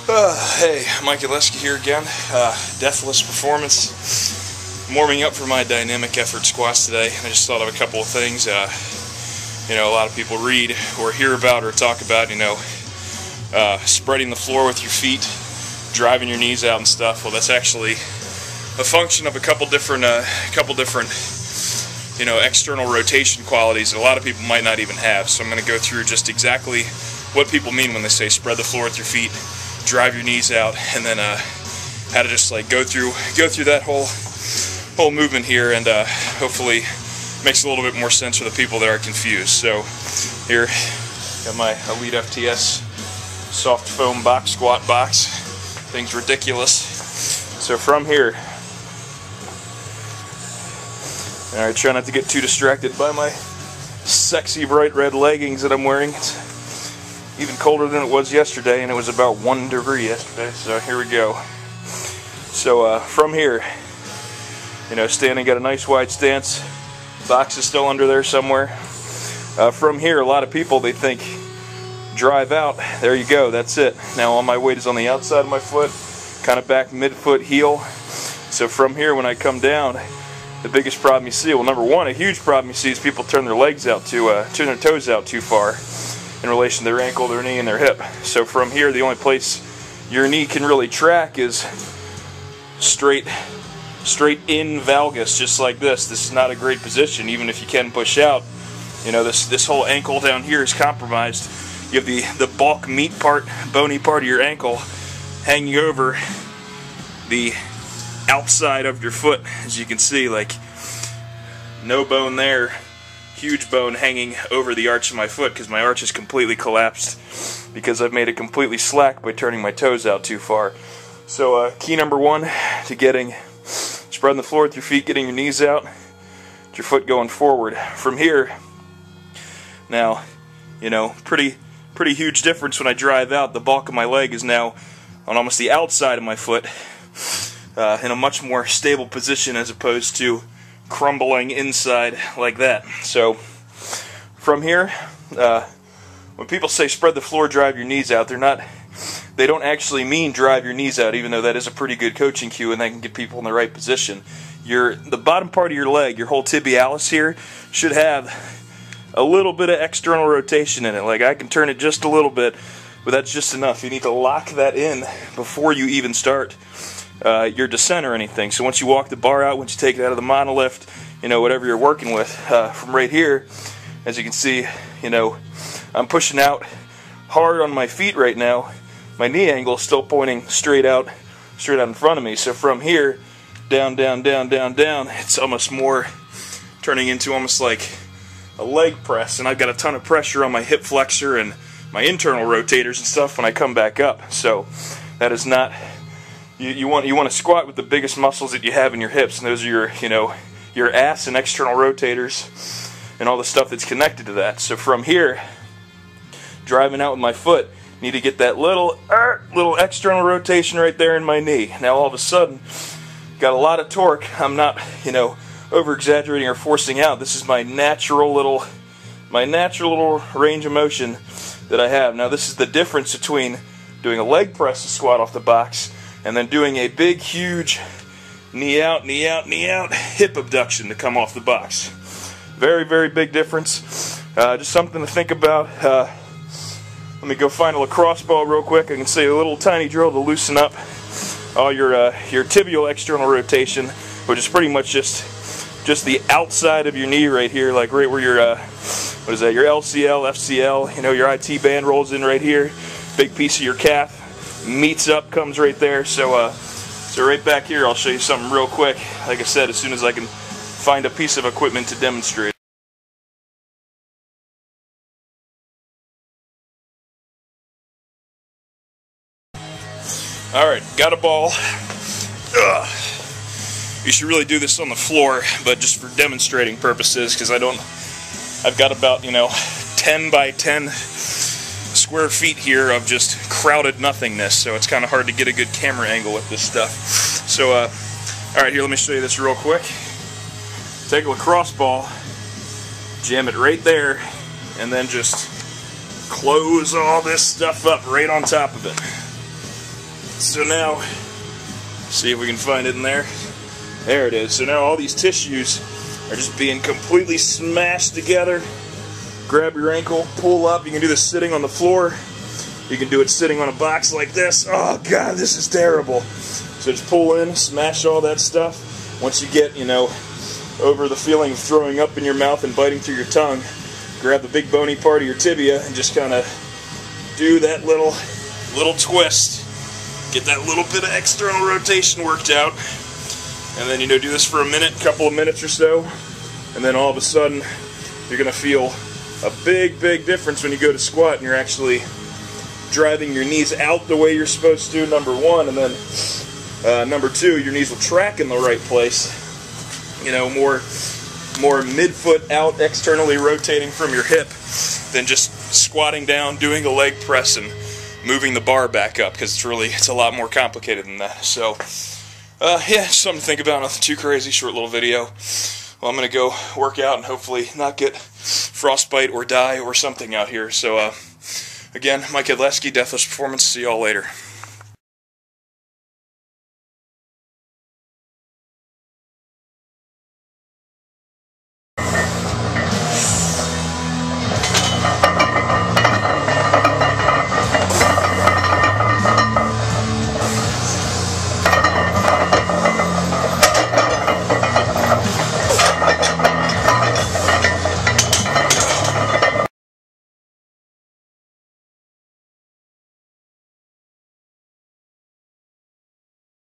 Hey, Mike Hedlesky here again. DeathlessPerformance. I'm warming up for my dynamic effort squats today. I just thought of a couple of things. A lot of people read or hear about or talk about, spreading the floor with your feet, driving your knees out and stuff. Well, that's actually a function of a couple different external rotation qualities that a lot of people might not even have. So I'm going to go through just exactly what people mean when they say spread the floor with your feet, drive your knees out, and then how to just like go through that whole movement here, and hopefully makes a little bit more sense for the people that are confused. So here, got my Elite FTS soft foam box squat box. Thing's ridiculous. So from here, all right, try not to get too distracted by my sexy bright red leggings that I'm wearing. It's even colder than it was yesterday, and it was about 1 degree yesterday, so here we go. So from here, standing, got a nice wide stance, box is still under there somewhere. From here, a lot of people, they think drive out, there you go, that's it. Now all my weight is on the outside of my foot, kind of back mid-foot heel. So from here, when I come down, the biggest problem you see, well, number one, a huge problem you see is people turn their legs out turn their toes out too far in relation to their ankle, their knee, and their hip. So from here, the only place your knee can really track is straight in valgus, just like this. This is not a great position, even if you can push out. This whole ankle down here is compromised. You have the bulk meat part, bony part of your ankle hanging over the outside of your foot, as you can see, like no bone there. Huge bone hanging over the arch of my foot because my arch is completely collapsed because I've made it completely slack by turning my toes out too far. So key number one to spreading the floor with your feet, getting your knees out, your foot going forward. From here, now, pretty huge difference when I drive out. The bulk of my leg is now on almost the outside of my foot, in a much more stable position as opposed to crumbling inside like that. So from here, when people say spread the floor, drive your knees out, they don't actually mean drive your knees out, even though that is a pretty good coaching cue and that can get people in the right position. The bottom part of your leg, your whole tibialis here, should have a little bit of external rotation in it. Like I can turn it just a little bit, but that's just enough. You need to lock that in before you even start your descent or anything. So once you walk the bar out, once you take it out of the monolift, whatever you're working with, from right here, as you can see, I'm pushing out hard on my feet right now. My knee angle is still pointing straight out in front of me. So from here, down, it's almost more turning into almost like a leg press, and I've got a ton of pressure on my hip flexor and my internal rotators and stuff when I come back up. So that is not. You want to squat with the biggest muscles that you have in your hips, and those are your ass and external rotators and all the stuff that's connected to that. So from here, driving out with my foot, need to get that little external rotation right there in my knee. Now all of a sudden, got a lot of torque. I'm not over exaggerating or forcing out. This is my natural little range of motion that I have. Now this is the difference between doing a leg press to squat off the box and then doing a big, huge knee out, hip abduction to come off the box. Very, very big difference. Just something to think about. Let me go find a lacrosse ball real quick. I can say a little tiny drill to loosen up all your tibial external rotation, which is pretty much just the outside of your knee right here, like right where your your LCL, FCL, your IT band rolls in right here. Big piece of your calf meets up, comes right there. So right back here, I'll show you something real quick. Like I said, as soon as I can find a piece of equipment to demonstrate. Alright, got a ball. You should really do this on the floor, but just for demonstrating purposes, because I've got about 10 by 10 square feet here of just crowded nothingness, so it's kind of hard to get a good camera angle with this stuff. So alright, here, let me show you this real quick. Take a lacrosse ball, jam it right there, and then just close all this stuff up right on top of it. So now, see if we can find it in there. There it is. So now all these tissues are just being completely smashed together. Grab your ankle, pull up. You can do this sitting on the floor. You can do it sitting on a box like this. Oh God, this is terrible. So just pull in, smash all that stuff. Once you get, over the feeling of throwing up in your mouth and biting through your tongue, grab the big bony part of your tibia and just kind of do that little twist. Get that little bit of external rotation worked out. And then, do this for a minute, couple of minutes or so. And then all of a sudden, you're going to feel a big, big difference when you go to squat and you're actually driving your knees out the way you're supposed to, number one. And then number two, your knees will track in the right place. More midfoot out, externally rotating from your hip than just squatting down, doing a leg press, and moving the bar back up, because it's a lot more complicated than that. So, yeah, something to think about. Nothing too crazy, short little video. Well, I'm going to go work out and hopefully not get frostbite or die or something out here. So, again, Mike Hedlesky, DeathlessPerformance. See y'all later.